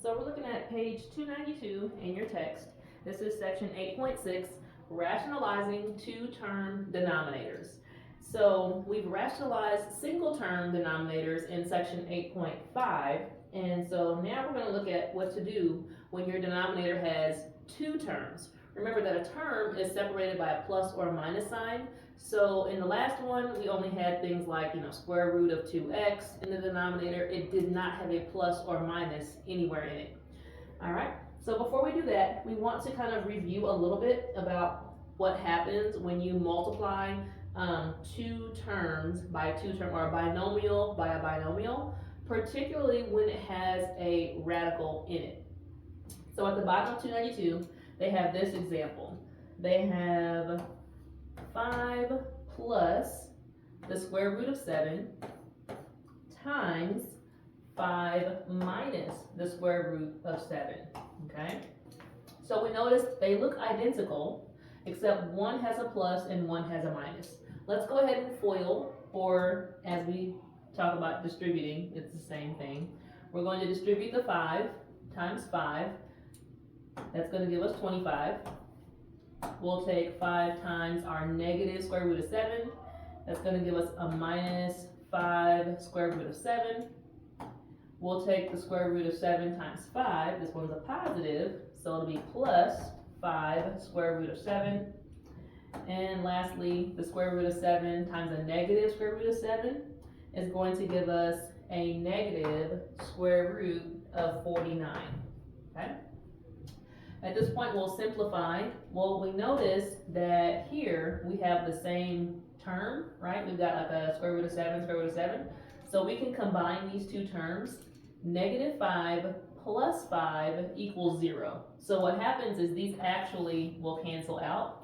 So we're looking at page 292 in your text. This is section 8.6, rationalizing two-term denominators. So we've rationalized single-term denominators in section 8.5, and so now we're going to look at what to do when your denominator has two terms. Remember that a term is separated by a plus or a minus sign. So in the last one, we only had things like, square root of 2x in the denominator. It did not have a plus or minus anywhere in it. All right, so before we do that, we want to kind of review a little bit about what happens when you multiply two terms by two terms, or a binomial by a binomial, particularly when it has a radical in it. So at the bottom of 292, they have this example. They have 5 plus the square root of 7 times 5 minus the square root of 7, okay? So we notice they look identical, except one has a plus and one has a minus. Let's go ahead and FOIL, or as we talk about distributing, it's the same thing. We're going to distribute the 5 times 5. That's going to give us 25. We'll take 5 times our negative square root of 7. That's going to give us a minus 5 square root of 7. We'll take the square root of 7 times 5. This one's a positive, so it'll be plus 5 square root of 7. And lastly, the square root of 7 times a negative square root of 7 is going to give us a negative square root of 49. Okay? At this point, we'll simplify. Well, we notice that here we have the same term, right? We've got like a square root of 7, square root of 7. So we can combine these two terms. Negative 5 plus 5 equals 0. So what happens is these actually will cancel out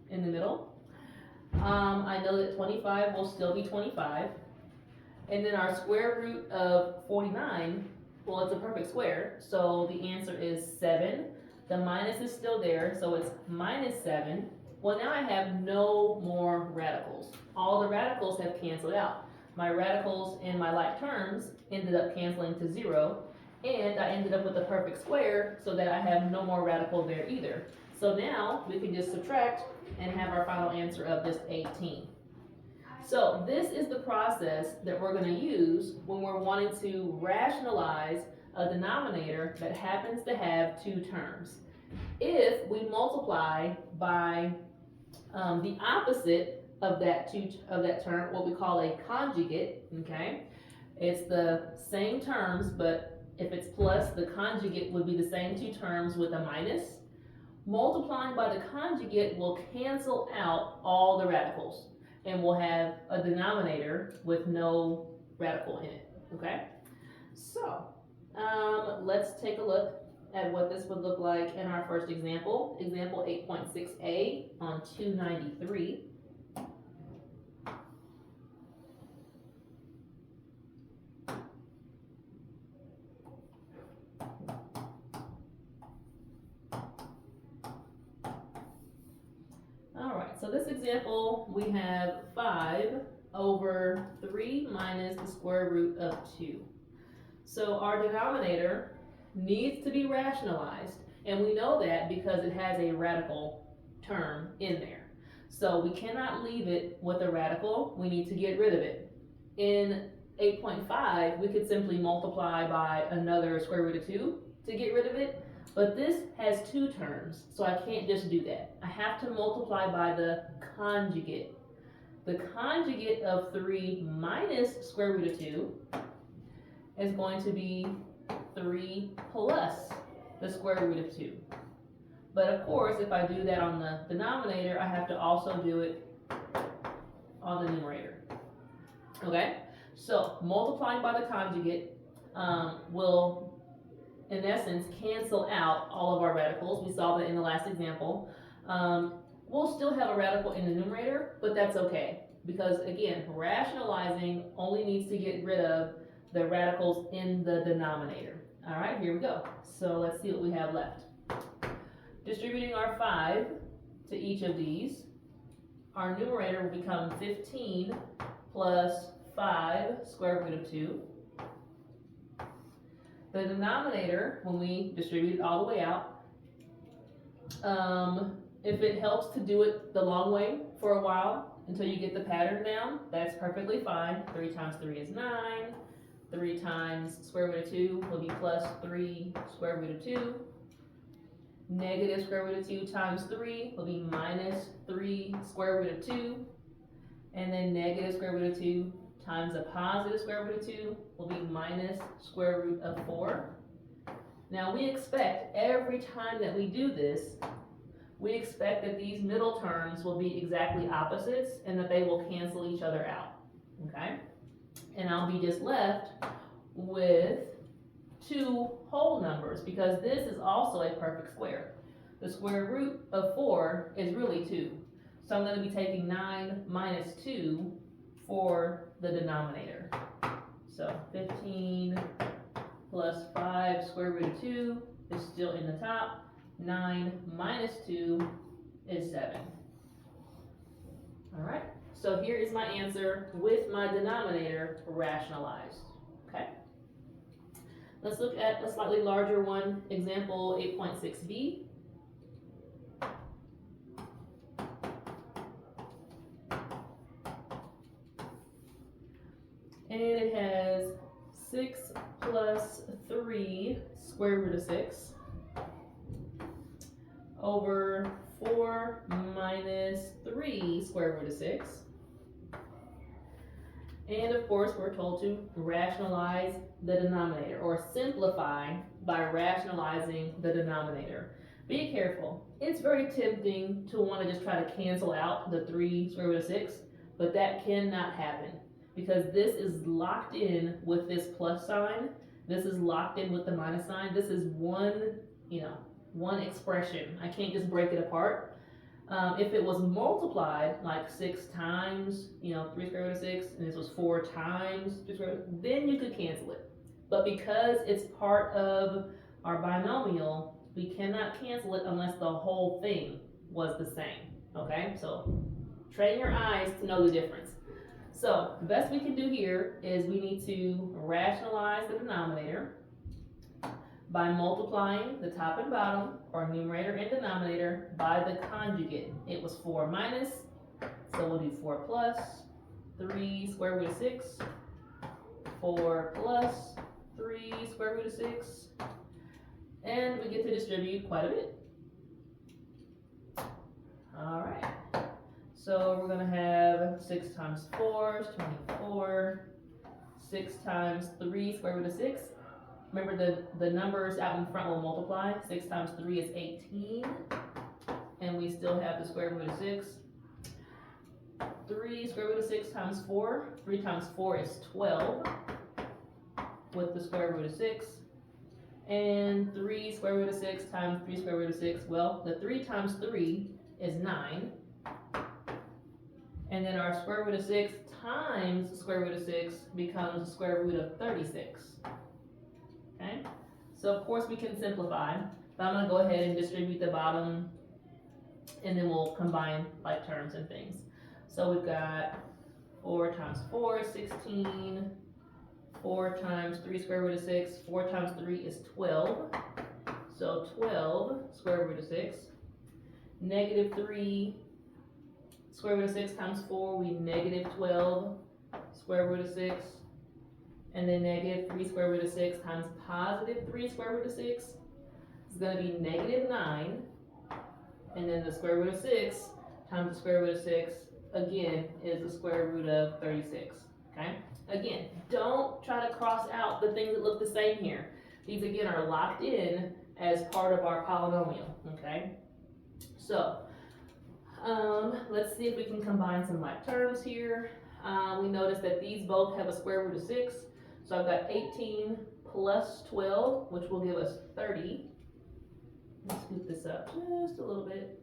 in the middle. I know that 25 will still be 25. And then our square root of 49, well, it's a perfect square. So the answer is 7. The minus is still there, so it's minus 7. Well, now I have no more radicals. All the radicals have canceled out. My radicals in my like terms ended up canceling to 0, and I ended up with a perfect square so that I have no more radical there either. So now we can just subtract and have our final answer of just 18. So this is the process that we're going to use when we're wanting to rationalize a denominator that happens to have two terms. If we multiply by the opposite of that term, what we call a conjugate, okay? It's the same terms, but if it's plus, the conjugate would be the same two terms with a minus. Multiplying by the conjugate will cancel out all the radicals, and we'll have a denominator with no radical in it, okay? So let's take a look at what this would look like in our first example, example 8.6a on 293. All right, so this example, we have 5 over 3 minus the square root of 2. So our denominator needs to be rationalized, and we know that because it has a radical term in there. So we cannot leave it with a radical, we need to get rid of it. In 8.5, we could simply multiply by another square root of 2 to get rid of it, but this has two terms, so I can't just do that. I have to multiply by the conjugate. The conjugate of 3 minus square root of 2 is going to be 3 plus the square root of 2. But of course, if I do that on the denominator, I have to also do it on the numerator. Okay? So multiplying by the conjugate will, in essence, cancel out all of our radicals. We saw that in the last example. We'll still have a radical in the numerator, but that's okay. Because again, rationalizing only needs to get rid of the radicals in the denominator. All right, here we go. So let's see what we have left. Distributing our 5 to each of these, our numerator will become 15 plus 5 square root of 2. The denominator, when we distribute it all the way out, if it helps to do it the long way for a while until you get the pattern down, that's perfectly fine. 3 times 3 is 9. 3 times square root of 2 will be plus 3 square root of 2. Negative square root of 2 times 3 will be minus 3 square root of 2. And then negative square root of 2 times a positive square root of 2 will be minus square root of 4. Now we expect every time that we do this, we expect that these middle terms will be exactly opposites and that they will cancel each other out, okay? And I'll be just left with 2 whole numbers because this is also a perfect square. The square root of 4 is really 2. So I'm going to be taking 9 minus 2 for the denominator. So 15 plus 5 square root of 2 is still in the top. 9 minus 2 is 7. All right, so here is my answer with my denominator rationalized. Okay, let's look at a slightly larger one, example 8.6b. And it has 6 plus 3 square root of 6 over 4 minus 3 square root of 6. And of course, we're told to rationalize the denominator or simplify by rationalizing the denominator. Be careful. It's very tempting to want to just try to cancel out the 3 square root of 6, but that cannot happen because this is locked in with this plus sign. This is locked in with the minus sign. This is one, one expression. I can't just break it apart. If it was multiplied like 6 times, 3 square root of 6, and this was 4 times 2 square root, then you could cancel it. But because it's part of our binomial, we cannot cancel it unless the whole thing was the same. Okay, so train your eyes to know the difference. So the best we can do here is we need to rationalize the denominator by multiplying the top and bottom, or numerator and denominator, by the conjugate. It was 4 minus, so we'll do 4 plus 3 square root of 6, 4 plus 3 square root of 6, and we get to distribute quite a bit. All right, so we're gonna have 6 times 4 is 24, 6 times 3 square root of 6. Remember the numbers out in front will multiply. 6 times 3 is 18. And we still have the square root of 6. 3 square root of 6 times 4. 3 times 4 is 12 with the square root of 6. And 3 square root of 6 times 3 square root of 6. Well, the 3 times 3 is 9. And then our square root of 6 times the square root of 6 becomes the square root of 36. Okay, so of course we can simplify, but I'm going to go ahead and distribute the bottom and then we'll combine like terms and things. So we've got 4 times 4 is 16, 4 times 3 square root of 6, 4 times 3 is 12, so 12 square root of 6, negative 3 square root of 6 times 4 will be negative 12 square root of 6. And then negative 3 square root of 6 times positive 3 square root of 6 is going to be negative 9. And then the square root of 6 times the square root of 6, again, is the square root of 36. Okay? Again, don't try to cross out the things that look the same here. These, again, are locked in as part of our polynomial. Okay? So, let's see if we can combine some like terms here. We notice that these both have a square root of 6. So I've got 18 plus 12, which will give us 30. Let's scoot this up just a little bit.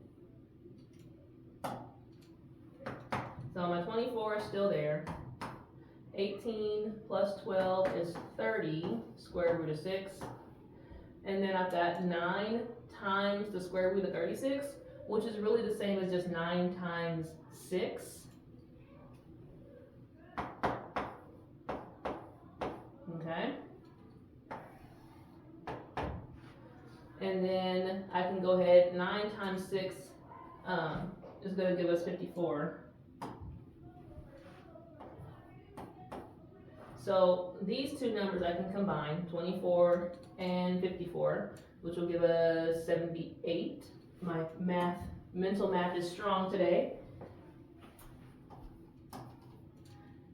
So my 24 is still there. 18 plus 12 is 30 square root of 6. And then I've got 9 times the square root of 36, which is really the same as just 9 times 6. Okay. And then I can go ahead, 9 times 6 is going to give us 54. So these two numbers I can combine, 24 and 54, which will give us 78. My mental math is strong today.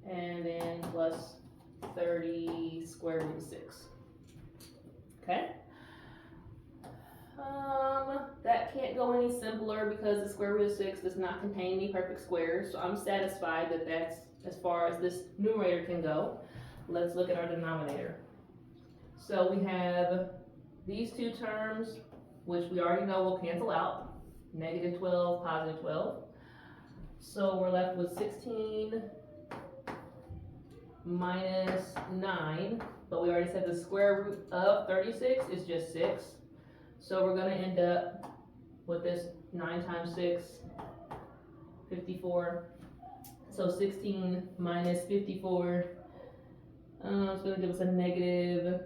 And then plus 30 square root of 6. Okay? That can't go any simpler because the square root of 6 does not contain any perfect squares, so I'm satisfied that that's as far as this numerator can go. Let's look at our denominator. So we have these two terms, which we already know will cancel out, negative 12, positive 12. So we're left with 16 minus 9, but we already said the square root of 36 is just 6. So we're going to end up with this 9 times 6, 54. So 16 minus 54, it's going to give us a negative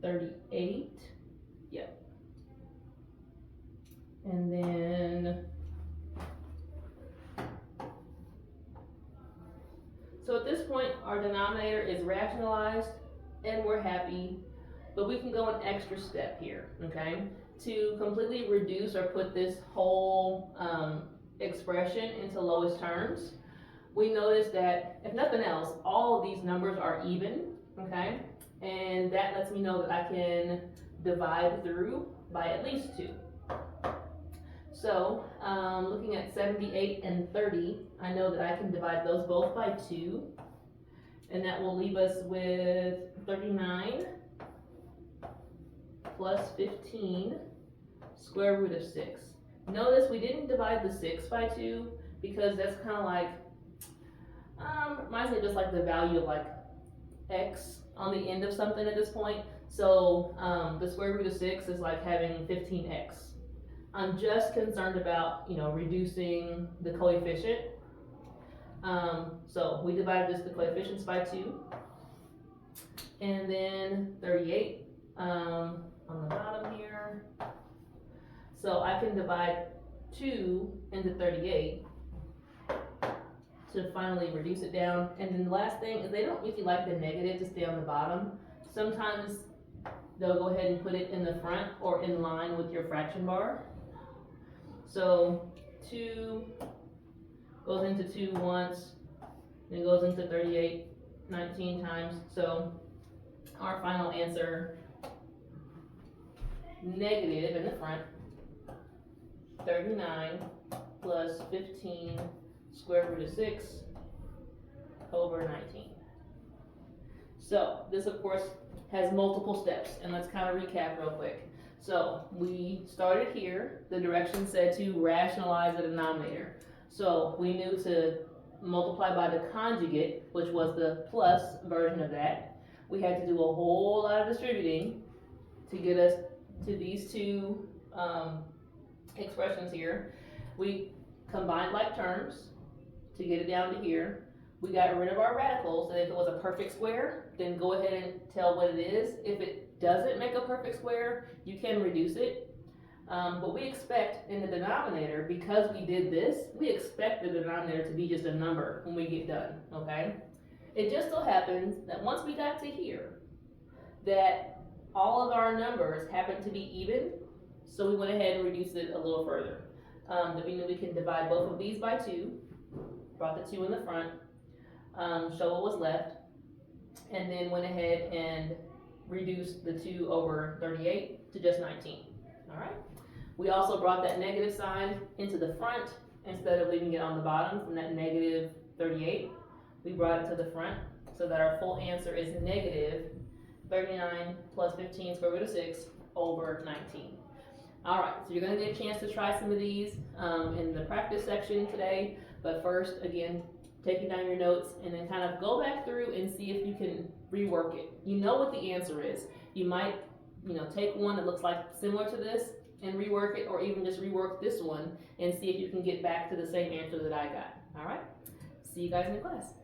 38. Yep. And then, so at this point, our denominator is rationalized and we're happy, but we can go an extra step here, okay? To completely reduce or put this whole expression into lowest terms, we notice that, if nothing else, all of these numbers are even, okay? And that lets me know that I can divide through by at least 2. So, looking at 78 and 30, I know that I can divide those both by 2. And that will leave us with 39 plus 15 square root of 6. Notice we didn't divide the 6 by 2 because that's kind of like, reminds me of just like the value of like x on the end of something at this point. So the square root of 6 is like having 15x. I'm just concerned about, reducing the coefficient. So we divided the coefficients by 2. And then 38 on the bottom here. So I can divide 2 into 38 to finally reduce it down. And then the last thing is they don't usually like the negative to stay on the bottom. Sometimes they'll go ahead and put it in the front or in line with your fraction bar. So 2 goes into 2 once, then goes into 38 19 times. So our final answer, negative in the front, 39 plus 15 square root of 6 over 19. So this of course has multiple steps, and let's kind of recap real quick. So we started here, the directions said to rationalize the denominator. So we knew to multiply by the conjugate, which was the plus version of that. We had to do a whole lot of distributing to get us to these two expressions here. We combined like terms to get it down to here. We got rid of our radicals, and if it was a perfect square, then go ahead and tell what it is. If it doesn't make a perfect square, you can reduce it. But we expect in the denominator, because we did this, we expect the denominator to be just a number when we get done, okay? It just so happens that once we got to here, that all of our numbers happen to be even, so we went ahead and reduced it a little further. That we knew we can divide both of these by 2, brought the 2 in the front, show what was left, and then went ahead and reduced the 2 over 38 to just 19, all right? We also brought that negative sign into the front instead of leaving it on the bottom from that negative 38. We brought it to the front so that our full answer is negative 39 plus 15 square root of 6 over 19. All right, so you're going to get a chance to try some of these in the practice section today. But first, again, taking down your notes and then kind of go back through and see if you can rework it. You know what the answer is. You might, take one that looks like similar to this and rework it, or even just rework this one and see if you can get back to the same answer that I got. All right, see you guys in the class.